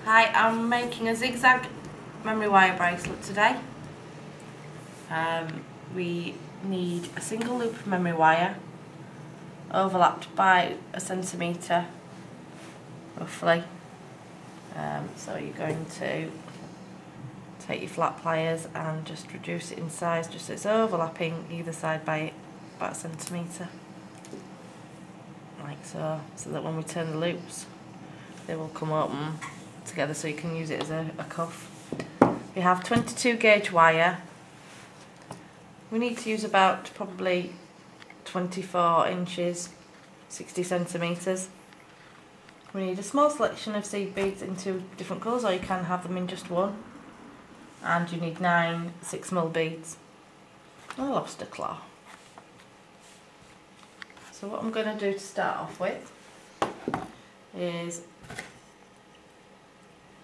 Hi, I'm making a zigzag memory wire bracelet today. We need a single loop of memory wire overlapped by a centimetre roughly. So you're going to take your flat pliers and just reduce it in size just so it's overlapping either side by about a centimetre, like so, so that when we turn the loops they will come open together so you can use it as a cuff. We have 22 gauge wire. We need to use about probably 24 inches, 60 centimetres. We need a small selection of seed beads in 2 different colours, or you can have them in just one. And you need 9 6mm beads and a lobster claw. So what I'm going to do to start off with is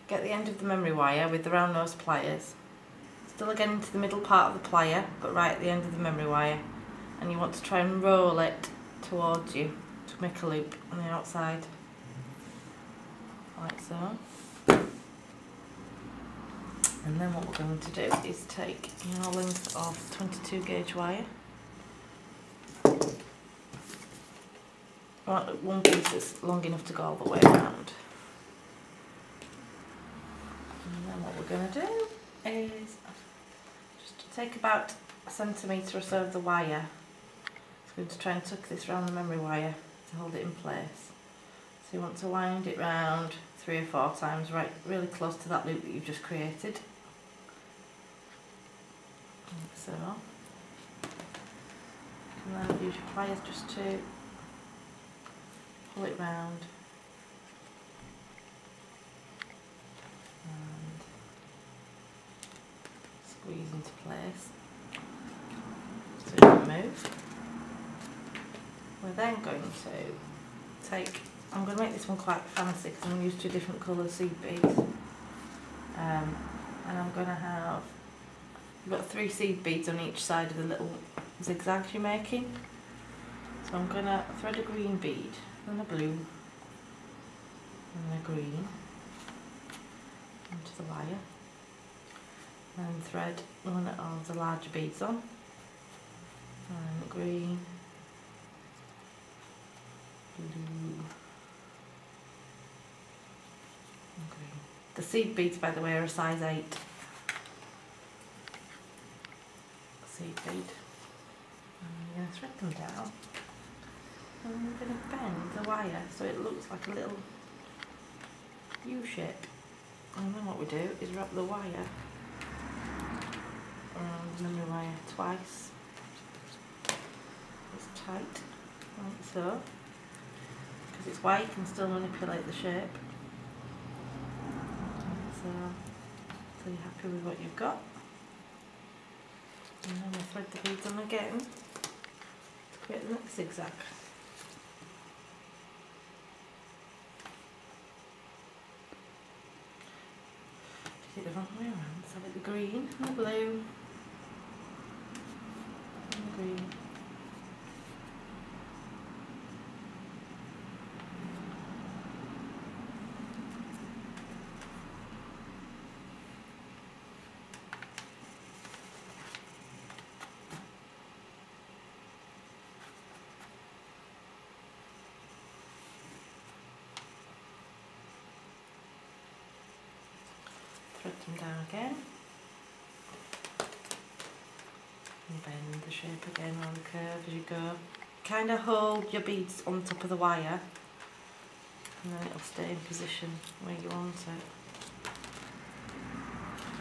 get the end of the memory wire with the round nose pliers, still again into the middle part of the plier but right at the end of the memory wire, and you want to try and roll it towards you to make a loop on the outside, like so. And then what we're going to do is take your length of 22 gauge wire, one piece that's long enough to go all the way around. And then what we're going to do is just take about a centimetre or so of the wire. It's going to try and tuck this around the memory wire to hold it in place. So you want to wind it round 3 or 4 times, right, really close to that loop that you've just created. Like so. And then use your pliers just to pull it round. And squeeze into place so it doesn't move. We're then going to take, I'm going to make this one quite fancy because I'm going to use 2 different colour seed beads. And I'm going to have, you've got 3 seed beads on each side of the little zigzags you're making. So I'm going to thread a green bead, then a blue, and a green onto the wire, and thread one of the larger beads on, and green, blue, and green. The seed beads, by the way, are a size 8 seed bead. And I'm going to thread them down, and I'm going to bend the wire so it looks like a little U shape. And then what we do is wrap the wire around the memory wire twice. It's tight, like so. Because it's wire, you can still manipulate the shape. So you're happy with what you've got. And then we'll thread the beads on again to create the next zigzag. Do it the wrong way around, so with the green and the blue and the green. Thread them down again, and bend the shape again around the curve as you go. Kind of hold your beads on top of the wire, and then it'll stay in position where you want it.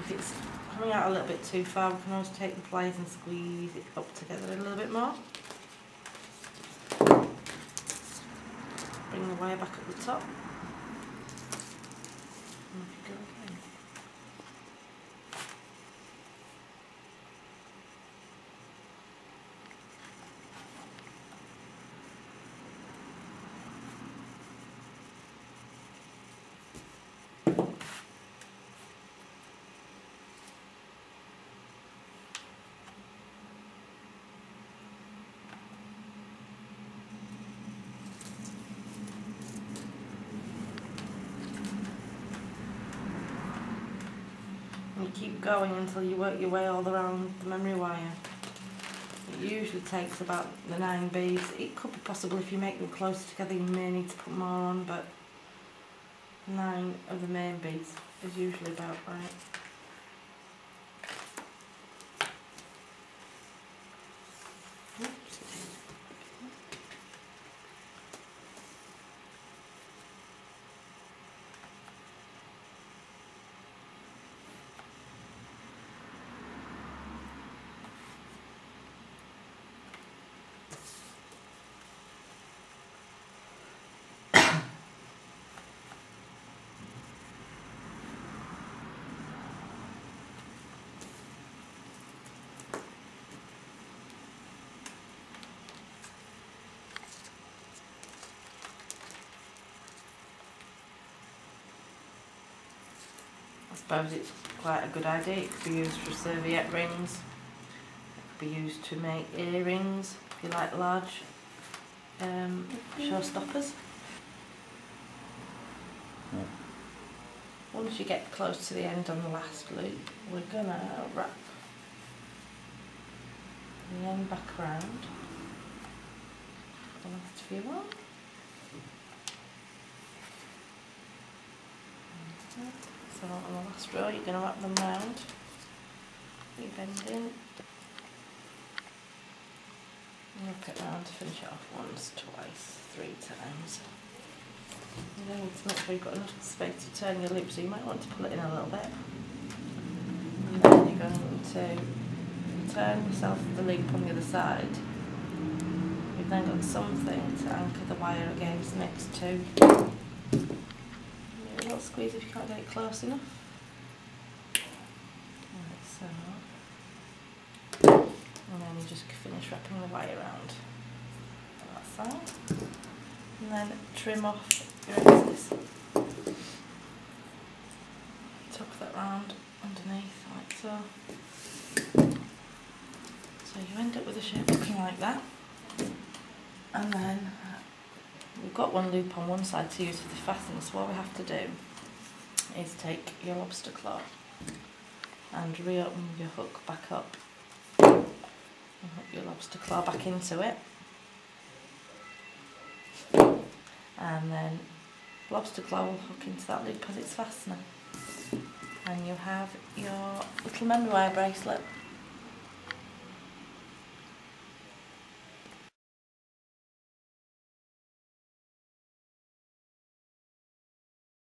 If it's coming out a little bit too far, we can always take the pliers and squeeze it up together a little bit more. Bring the wire back at the top. And off you go again. you keep going until you work your way all around the memory wire. It usually takes about the 9 beads. It could be possible if you make them closer together you may need to put more on, but 9 of the main beads is usually about right. Oops. I suppose it's quite a good idea. It could be used for serviette rings, it could be used to make earrings if you like large showstoppers. Yeah. Once you get close to the end on the last loop, we're gonna wrap the end back around the last few on. So on the last row you're going to wrap them round, keep bending, wrap it round to finish it off once, twice, 3 times. You then need to make sure you've got enough space to turn your loop, so you might want to pull it in a little bit. And then you're going to turn yourself the loop on the other side. You've then got something to anchor the wire against next to. A little squeeze if you can't get it close enough. Like so. And then you just finish wrapping the wire around on that side. And then trim off your excess. Tuck that round underneath like so. So you end up with a shape looking like that. And then we've got one loop on one side to use for the fastener, so what we have to do is take your lobster claw and reopen your hook back up and hook your lobster claw back into it, and then lobster claw will hook into that loop as its fastener, and you have your little memory wire bracelet.